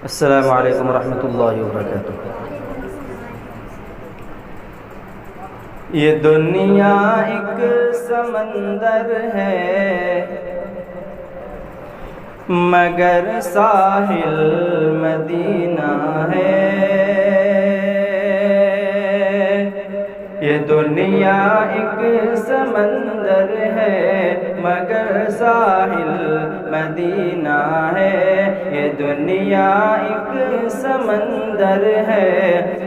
السلام علیکم ورحمۃ اللہ وبرکاتہ۔ یہ دنیا ایک سمندر ہے مگر ساحل مدینہ ہے۔ یہ دنیا ایک سمندر ہے مگر ساحل مدینہ ہے۔ یہ دنیا ایک سمندر ہے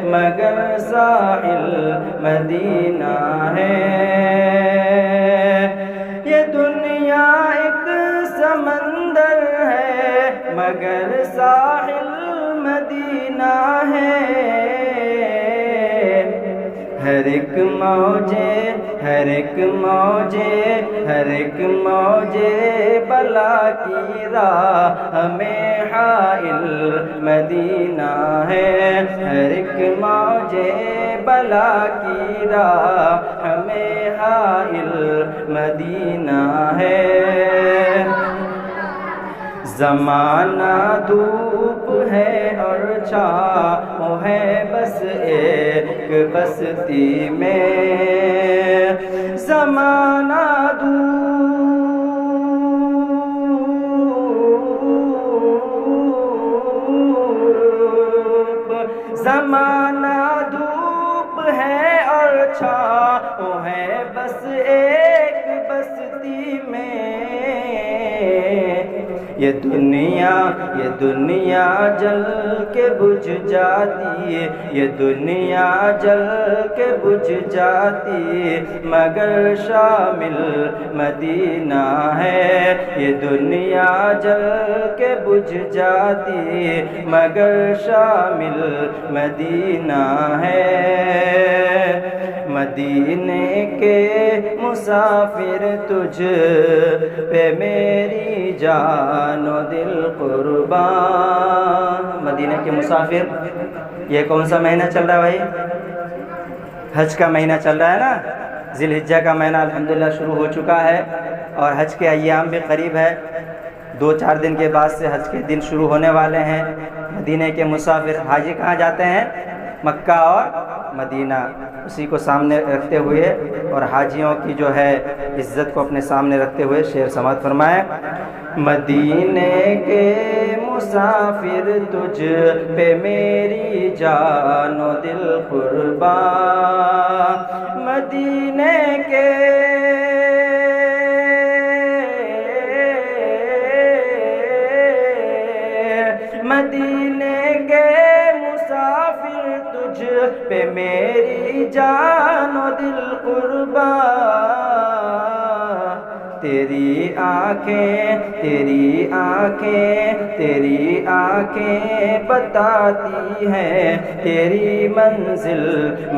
مگر ساحل مدینہ ہے۔ یہ دنیا ایک سمندر ہے مگر ساحل مدینہ ہے۔ ہر ایک موجے بلا کی راہ ہمیں حائل مدینہ ہے۔ ہر ایک موجے بلا کی راہ ہمیں حائل مدینہ ہے۔ زمانہ دھوپ ہے اور چھاؤں ہے بس ایک بستی میں۔ زمانہ دھوپ ہے اور چھاؤں ہے بس ایک بستی میں۔ یہ دنیا جل کے بجھ جاتی ہے، یہ دنیا جل کے بجھ جاتی مگر شامل مدینہ ہے۔ یہ دنیا جل کے بجھ جاتی مگر شامل مدینہ ہے۔ مدینے کے مسافر تجھ پہ میری جان و دل قربان۔ مدینے کے مسافر، یہ کون سا مہینہ چل رہا ہے بھائی؟ حج کا مہینہ چل رہا ہے نا۔ ذی الحجہ کا مہینہ الحمدللہ شروع ہو چکا ہے اور حج کے ایام بھی قریب ہے۔ 2-4 دن کے بعد سے حج کے دن شروع ہونے والے ہیں۔ مدینے کے مسافر حاجی کہاں جاتے ہیں؟ مکہ اور مدینہ، اسی کو سامنے رکھتے ہوئے اور حاجیوں کی جو ہے عزت کو اپنے سامنے رکھتے ہوئے شعر سماعت فرمائیں۔ مدینے کے مسافر تجھ پہ میری جان و دل قربان۔ مدینے کے مسافر تجھ پہ میری جان و دل قربان۔ تیری آنکھیں بتاتی ہیں تیری منزل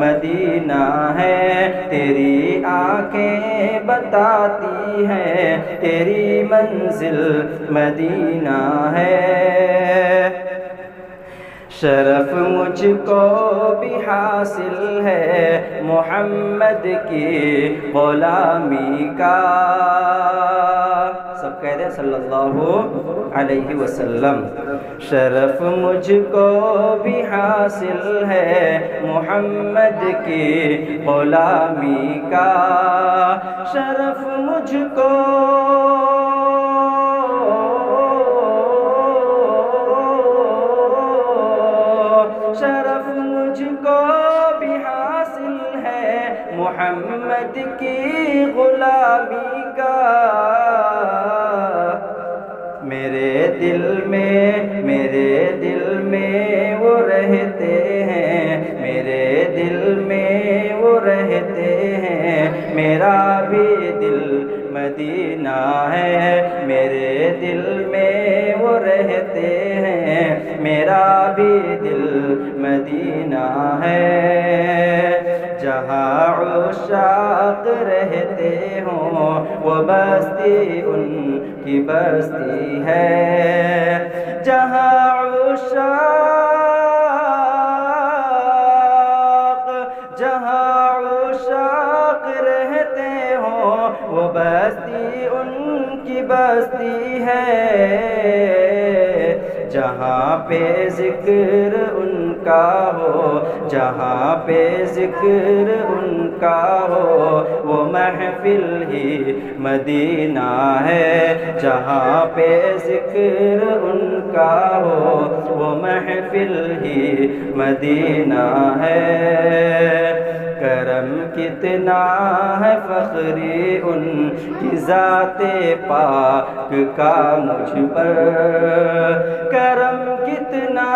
مدینہ ہے۔ تیری آنکھیں بتاتی ہیں تیری منزل مدینہ ہے۔ شرف مجھ کو بھی حاصل ہے محمد کی غلامی کا۔ سب کہہ دیں صلی اللہ علیہ وسلم۔ شرف مجھ کو بھی حاصل ہے محمد کی غلامی کا۔ شرف مجھ کو بھی حاصل ہے محمد کی غلامی کا۔ میرے دل میں وہ رہتے ہیں، میرے دل میں وہ رہتے ہیں، میرا بھی دل مدینہ ہے۔ میرے دل میں وہ رہتے ہیں، میرا بھی دل مدینہ ہے۔ جہاں عشاق رہتے ہوں وہ بستی ان کی بستی ہے۔ جہاں عشاق رہتے ہوں وہ بستی ان کی بستی ہے۔ جہاں پہ ذکر ان کا ہو، جہاں پہ ذکر ان کا ہو، وہ محفل ہی مدینہ ہے، جہاں پہ ذکر ان کا ہو، وہ محفل ہی مدینہ ہے۔ کرم کتنا ہے فخری ان کی ذات پاک کا مجھ پر، کرم کتنا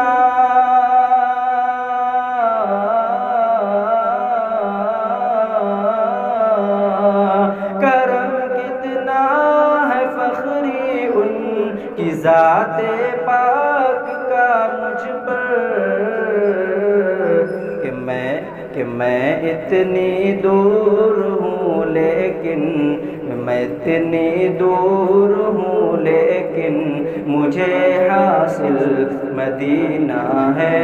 کرم کتنا ہے فخری ان کی ذات پاک کا مجھ پر، کہ میں اتنی دور ہوں لیکن میں اتنی دور ہوں لیکن مجھے حاصل مدینہ ہے۔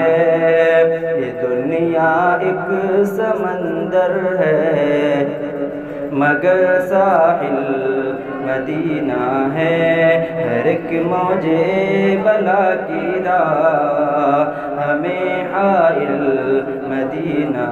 یہ دنیا ایک سمندر ہے مگر ساحل مدینہ ہے، ہر ایک موجے بلا کی راہ ہمیں حائل مدینہ